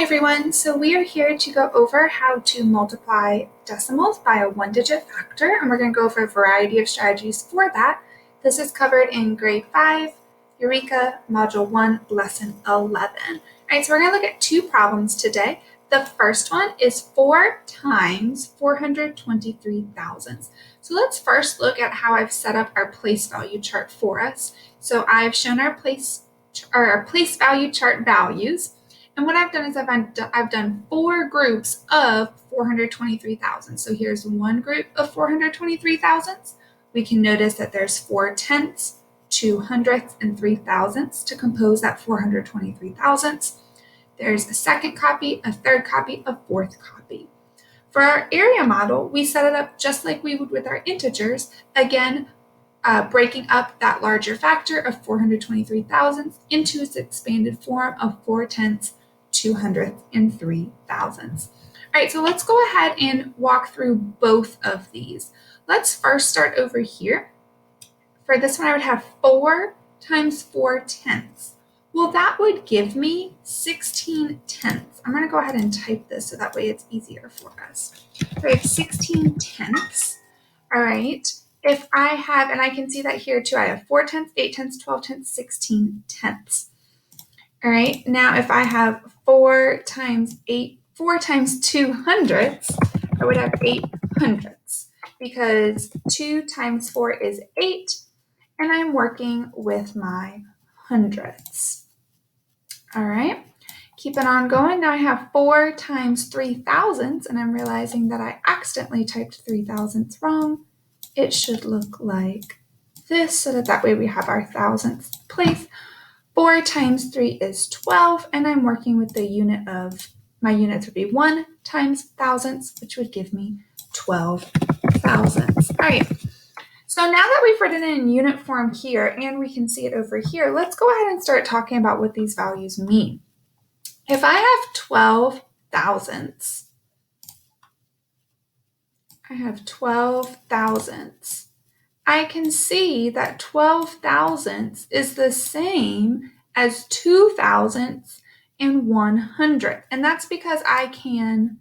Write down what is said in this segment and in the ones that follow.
Hi everyone, so we are here to go over how to multiply decimals by a one-digit factor, and we're going to go over a variety of strategies for that. This is covered in grade 5, Eureka, module 1, lesson 11. All right, so we're going to look at two problems today. The first one is 4 times 423 thousandths. So let's first look at how I've set up our place value chart for us. So I've shown our place value chart values. And what I've done is I've done 4 groups of 423 thousandths. So here's one group of 423 thousandths. We can notice that there's 4 tenths, 2 hundredths, and 3 thousandths to compose that 423 thousandths. There's a second copy, a third copy, a fourth copy. For our area model, we set it up just like we would with our integers. Again, breaking up that larger factor of 423 thousandths into its expanded form of 4 tenths, 2 hundredths, and 3 thousandths. All right, so let's go ahead and walk through both of these. Let's first start over here. For this one, I would have 4 times 4 tenths. Well, that would give me 16 tenths. I'm going to go ahead and type this so that way it's easier for us. So I have 16 tenths. All right. If I have, and I can see that here too, I have 4 tenths, 8 tenths, 12 tenths, 16 tenths. All right, now if I have 4 times 2 hundredths, I would have 8 hundredths because 2 times 4 is 8, and I'm working with my hundredths. All right, keeping on going. Now I have 4 times 3 thousandths, and I'm realizing that I accidentally typed 3 thousandths wrong. It should look like this, so that way we have our thousandths place. 4 times 3 is 12, and I'm working with the unit of, my units would be 1 times thousandths, which would give me 12 thousandths. All right, so now that we've written it in unit form here, and we can see it over here, let's go ahead and start talking about what these values mean. If I have 12 thousandths, I can see that 12 thousandths is the same as 2 thousandths and 100. And that's because I can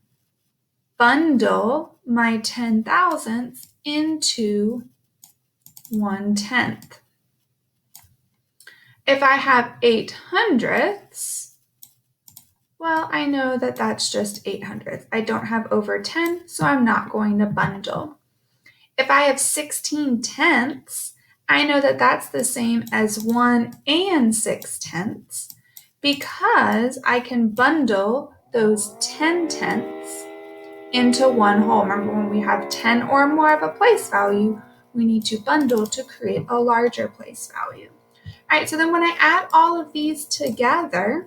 bundle my 10 thousandths into 1 tenth. If I have 8 hundredths, well, I know that that's just 8 hundredths. I don't have over 10, so I'm not going to bundle. If I have 16 tenths, I know that that's the same as 1 and 6 tenths because I can bundle those 10 tenths into one whole. Remember, when we have 10 or more of a place value, we need to bundle to create a larger place value. All right, so then when I add all of these together,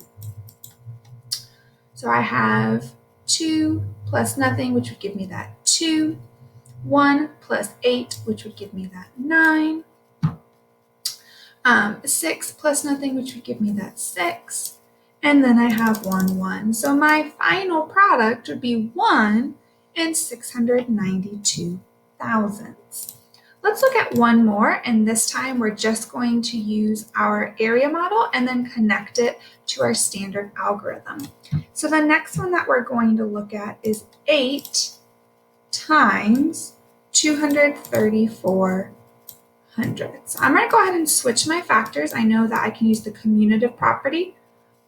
so I have 2 plus nothing, which would give me that 2. 1 plus 8, which would give me that 9. 6 plus nothing, which would give me that 6. And then I have 1, 1. So my final product would be 1 and 692 thousandths. Let's look at one more, and this time we're just going to use our area model and then connect it to our standard algorithm. So the next one that we're going to look at is 8 times 234 hundredths. I'm going to go ahead and switch my factors. I know that I can use the commutative property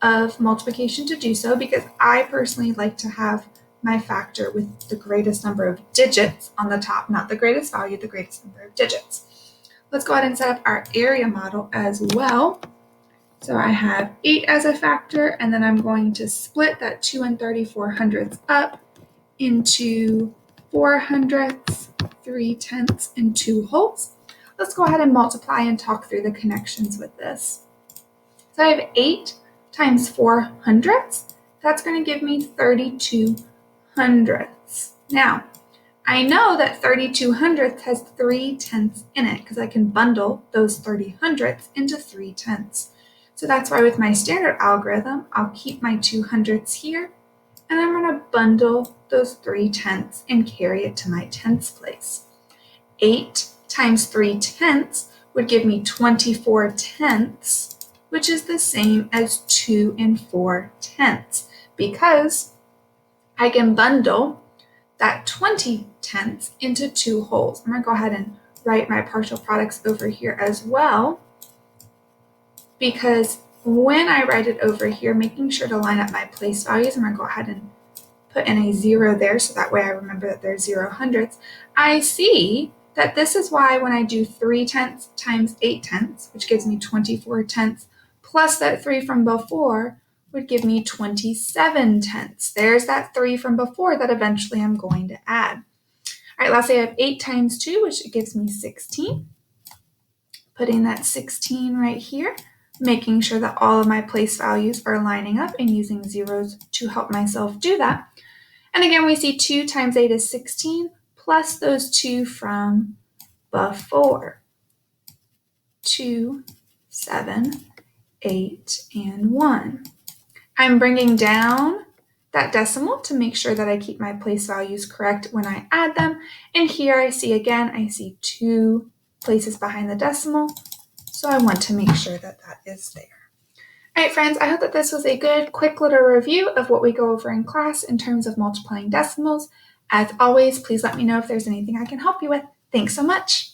of multiplication to do so because I personally like to have my factor with the greatest number of digits on the top, not the greatest value, the greatest number of digits. Let's go ahead and set up our area model as well. So I have 8 as a factor, and then I'm going to split that 234 hundredths up into 4 hundredths, 3 tenths, and 2 wholes. Let's go ahead and multiply and talk through the connections with this. So I have 8 times 4 hundredths. That's going to give me 32 hundredths. Now, I know that 32 hundredths has 3 tenths in it because I can bundle those 30 hundredths into 3 tenths. So that's why with my standard algorithm, I'll keep my 2 hundredths here, and I'm going to bundle those 3 tenths and carry it to my tenths place. 8 times 3 tenths would give me 24 tenths, which is the same as 2 and 4 tenths, because I can bundle that 20 tenths into 2 wholes. I'm going to go ahead and write my partial products over here as well, because when I write it over here, making sure to line up my place values, I'm going to go ahead and put in a 0 there so that way I remember that there's 0 hundredths. I see that this is why when I do 3 tenths times 8 tenths, which gives me 24 tenths, plus that 3 from before would give me 27 tenths. There's that 3 from before that eventually I'm going to add. All right, lastly, I have 8 times 2, which gives me 16. Putting that 16 right here, making sure that all of my place values are lining up and using zeros to help myself do that. And again, we see 2 times 8 is 16, plus those 2 from before. 2, 7, 8, and 1. I'm bringing down that decimal to make sure that I keep my place values correct when I add them. And here I see 2 places behind the decimal. So I want to make sure that that is there. All right, friends, I hope that this was a good, quick little review of what we go over in class in terms of multiplying decimals. As always, please let me know if there's anything I can help you with. Thanks so much.